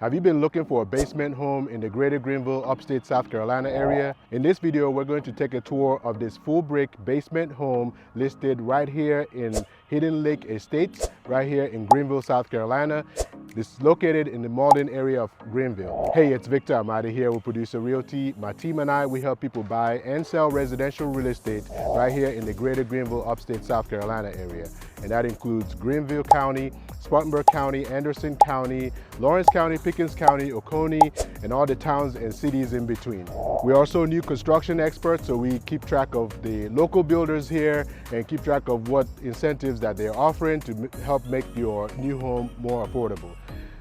Have you been looking for a basement home in the greater Greenville, upstate South Carolina area? In this video, we're going to take a tour of this full brick basement home listed right here in Hidden Lake Estates, right here in Greenville, South Carolina. This is located in the Malden area of Greenville. Hey, it's Victor Amadi here with Producer Realty. My team and I, we help people buy and sell residential real estate right here in the greater Greenville, upstate South Carolina area. And that includes Greenville County, Spartanburg County, Anderson County, Lawrence County, Pickens County, Oconee, and all the towns and cities in between. We're also new construction experts, so we keep track of the local builders here and keep track of what incentives that they're offering to help make your new home more affordable.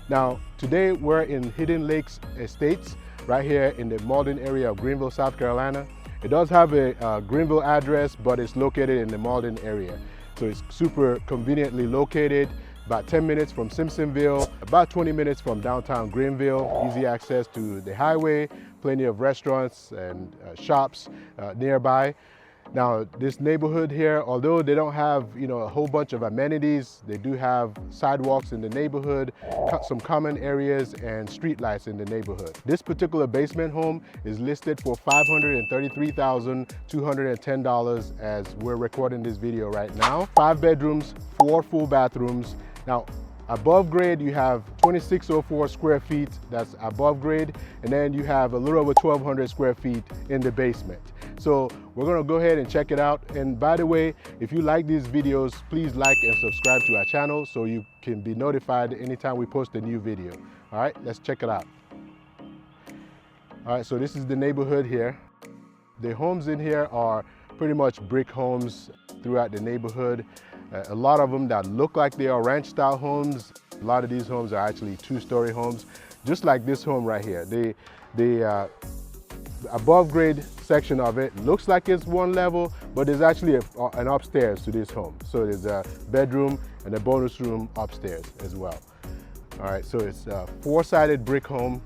Now, today we're in Hidden Lakes Estates, right here in the Malden area of Greenville, South Carolina. It does have a Greenville address, but it's located in the Malden area. So it's super conveniently located, about 10 minutes from Simpsonville, about 20 minutes from downtown Greenville, easy access to the highway, plenty of restaurants and shops nearby. Now, this neighborhood here, although they don't have, a whole bunch of amenities, they do have sidewalks in the neighborhood, some common areas, and street lights in the neighborhood. This particular basement home is listed for $533,210 as we're recording this video right now. 5 bedrooms, 4 full bathrooms. Now, above grade, you have 2,604 square feet, that's above grade, and then you have a little over 1,200 square feet in the basement. So we're gonna go ahead and check it out. And by the way, if you like these videos, please like and subscribe to our channel so you can be notified anytime we post a new video. All right, let's check it out. All right, so this is the neighborhood here. The homes in here are pretty much brick homes throughout the neighborhood. A lot of them that look like they are ranch style homes. A lot of these homes are actually 2-story homes, just like this home right here. The above grade section of it looks like it's one level, but there's actually an upstairs to this home. So there's a bedroom and a bonus room upstairs as well. All right, so it's a 4-sided brick home.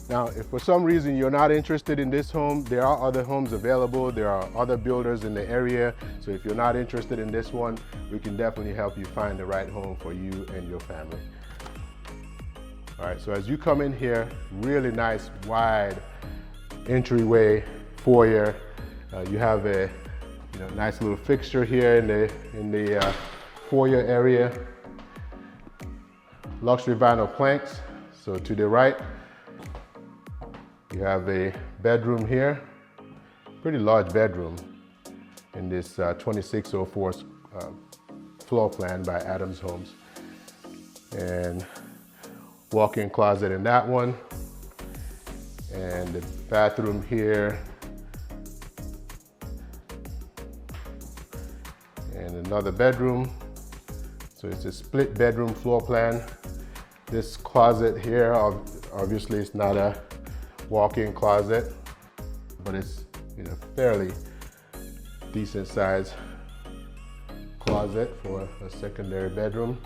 Now, if for some reason you're not interested in this home, there are other homes available. There are other builders in the area. So if you're not interested in this one, we can definitely help you find the right home for you and your family. All right, so as you come in here, really nice, wide entryway, foyer. You have a nice little fixture here in the foyer area. Luxury vinyl planks. So to the right, you have a bedroom here, pretty large bedroom in this 2604 floor plan by Adams Homes. And walk-in closet in that one. And the bathroom here. And another bedroom. So it's a split bedroom floor plan. This closet here, obviously it's not a walk-in closet, but it's fairly decent size closet for a secondary bedroom.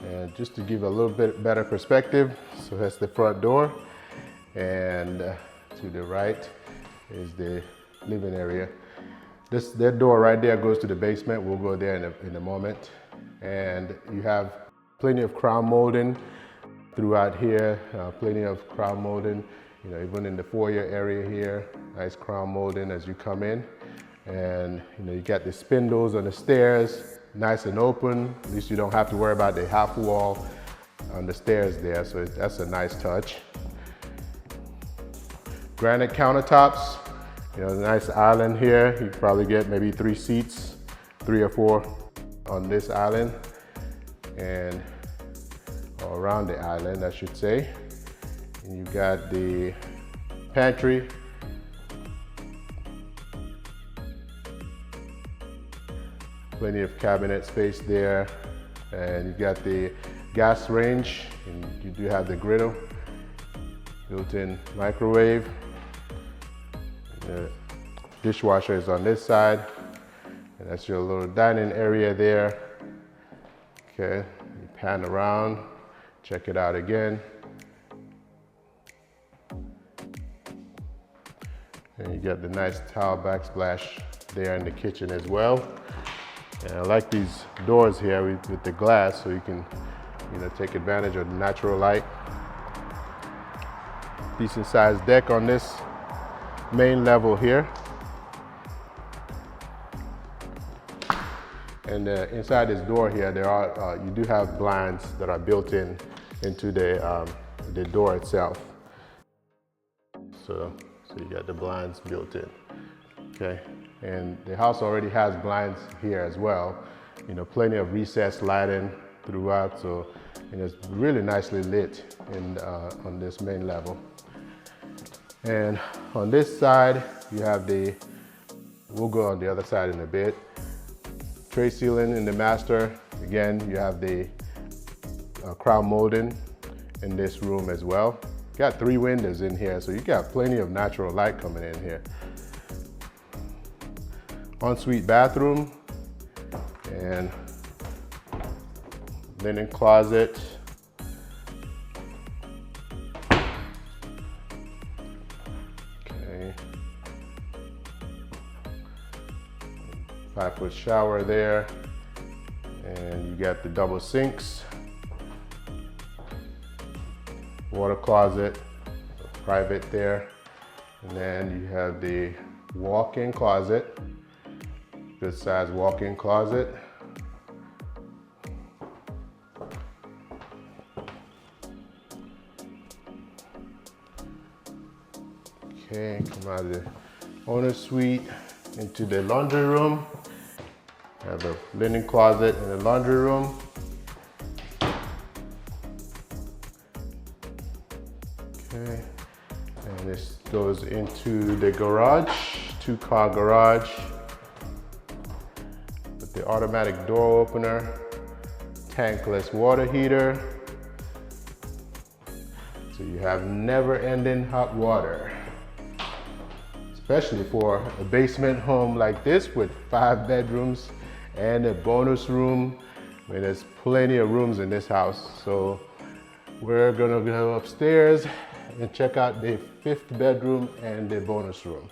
And just to give a little bit better perspective, so that's the front door, and to the right is the living area. That door right there goes to the basement. We'll go there in a moment. And you have plenty of crown molding throughout here, plenty of crown molding, even in the foyer area here, nice crown molding as you come in. And you got the spindles on the stairs, nice and open. At least you don't have to worry about the half wall on the stairs there, so that's a nice touch. Granite countertops, nice island here. You probably get maybe 3 seats, 3 or 4 on this island, and around the island, I should say. And you got the pantry. Plenty of cabinet space there. And you got the gas range, and you do have the griddle, built-in microwave. The dishwasher is on this side. And that's your little dining area there. Okay, you pan around, check it out again. And You got the nice tile backsplash there in the kitchen as well. And I like these doors here with the glass, so you can, take advantage of the natural light. Decent sized deck on this main level here. And inside this door here, you do have blinds that are built into the door itself. So you got the blinds built in. Okay, and the house already has blinds here as well. Plenty of recessed lighting throughout, so it's really nicely lit on this main level. And on this side, you have we'll go on the other side in a bit. Tray ceiling in the master. Again, you have the crown molding in this room as well. Got 3 windows in here, so you got plenty of natural light coming in here. Ensuite bathroom and linen closet. Okay. 5-foot shower there, and you got the double sinks, water closet, private there, and then you have the walk-in closet, good size walk-in closet. Okay, come out of the owner's suite into the laundry room. Have a linen closet in the laundry room. Okay, and this goes into the garage, 2-car garage with the automatic door opener, tankless water heater. So you have never-ending hot water, especially for a basement home like this with 5 bedrooms and a bonus room. I mean, there's plenty of rooms in this house. So we're gonna go upstairs and check out the 5th bedroom and the bonus room.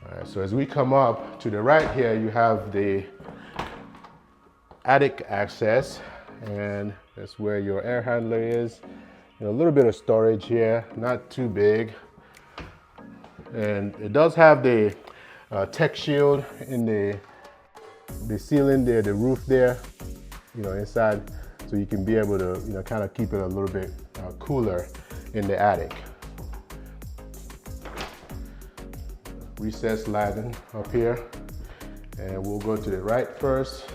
All right, so as we come up to the right here, you have the attic access, and that's where your air handler is. A little bit of storage here, not too big. And it does have the tech shield in the ceiling there, the roof there, inside, so you can be able to, kind of keep it a little bit cooler in the attic. Recessed lighting up here, and we'll go to the right first.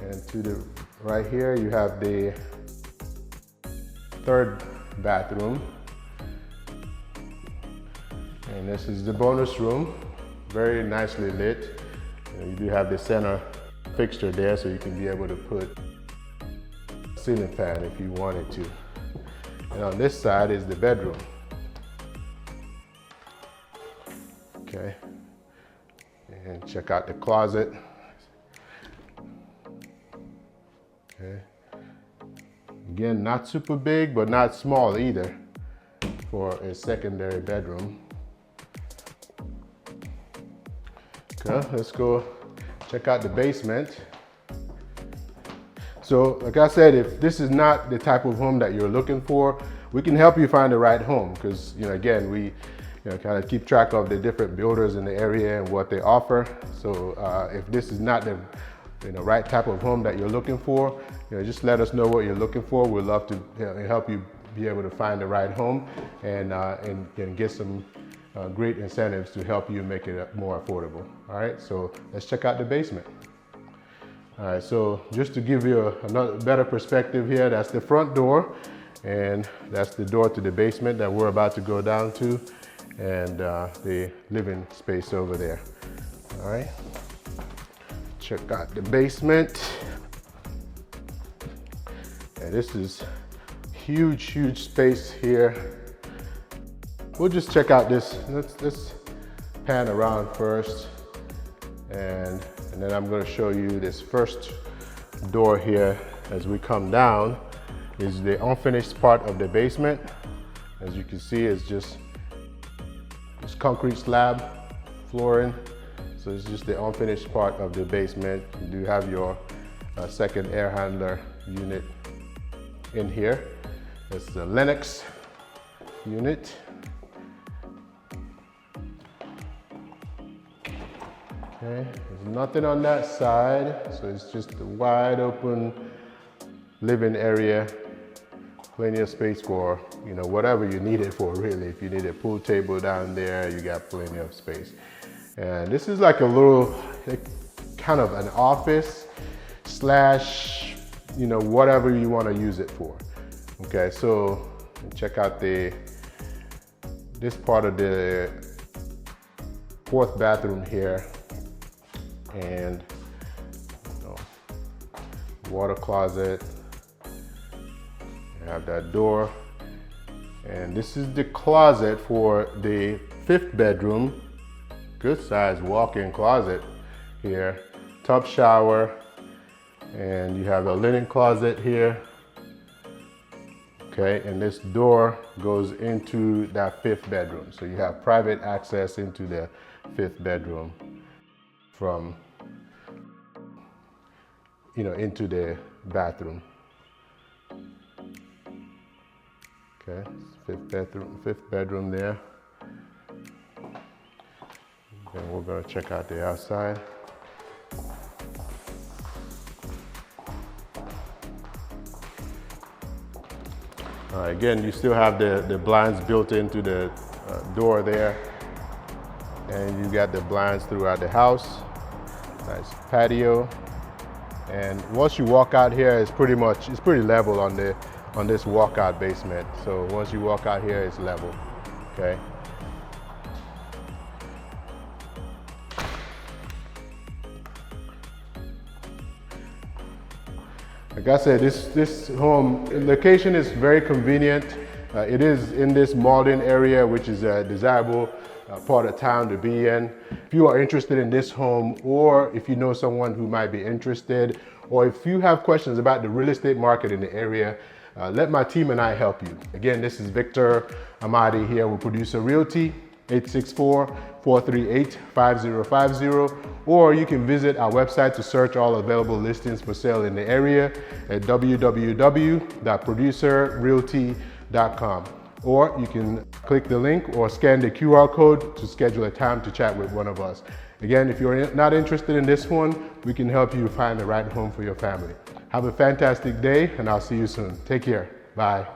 And to the right here, you have the 3rd bathroom. And this is the bonus room, very nicely lit. You do have the center fixture there, so you can be able to put a ceiling fan if you wanted to. And on this side is the bedroom. Okay, and check out the closet. Okay, again, not super big, but not small either for a secondary bedroom. Okay, let's go check out the basement. So, like I said, if this is not the type of home that you're looking for, we can help you find the right home, because, again, we kind of keep track of the different builders in the area and what they offer. So if this is not the right type of home that you're looking for, just let us know what you're looking for. We'd love to help you be able to find the right home and get some great incentives to help you make it more affordable. All right, so let's check out the basement. All right, so just to give you another better perspective here, that's the front door, and that's the door to the basement that we're about to go down to, and the living space over there. All right, check out the basement. And this is huge space here. We'll just check out this. Let's pan around first, and then I'm going to show you this first door here. As we come down, is the unfinished part of the basement. As you can see, it's just concrete slab flooring. So it's just the unfinished part of the basement. You do have your second air handler unit in here. It's the Lennox unit. Okay, there's nothing on that side, so it's just a wide open living area. Plenty of space for, you know, whatever you need it for, really. If you need a pool table down there, you got plenty of space. And this is like a little, like, kind of an office slash, you know, whatever you want to use it for. Okay, so check out this part of the fourth bathroom here. And, you know, water closet. You have that door. And this is the closet for the fifth bedroom. Good size walk-in closet here. Tub shower. And you have a linen closet here. Okay, and this door goes into that fifth bedroom. So you have private access into the fifth bedroom from, you know, into the bathroom. Okay, fifth bedroom there. Then we're gonna check out the outside. All right, again, you still have the blinds built into the door there. And you got the blinds throughout the house. Nice patio. And once you walk out here, it's pretty level on this walkout basement. So once you walk out here, it's level, okay? Like I said, this home location is very convenient. It is in this Malden area, which is a desirable part of town to be in. If you are interested in this home, or if you know someone who might be interested, or if you have questions about the real estate market in the area, let my team and I help you. Again, this is Victor Amadi here with Producer Realty, 864-438-5050, or you can visit our website to search all available listings for sale in the area at www.producerrealty.com. Or you can click the link or scan the QR code to schedule a time to chat with one of us. Again, if you're not interested in this one, we can help you find the right home for your family. Have a fantastic day, and I'll see you soon. Take care. Bye.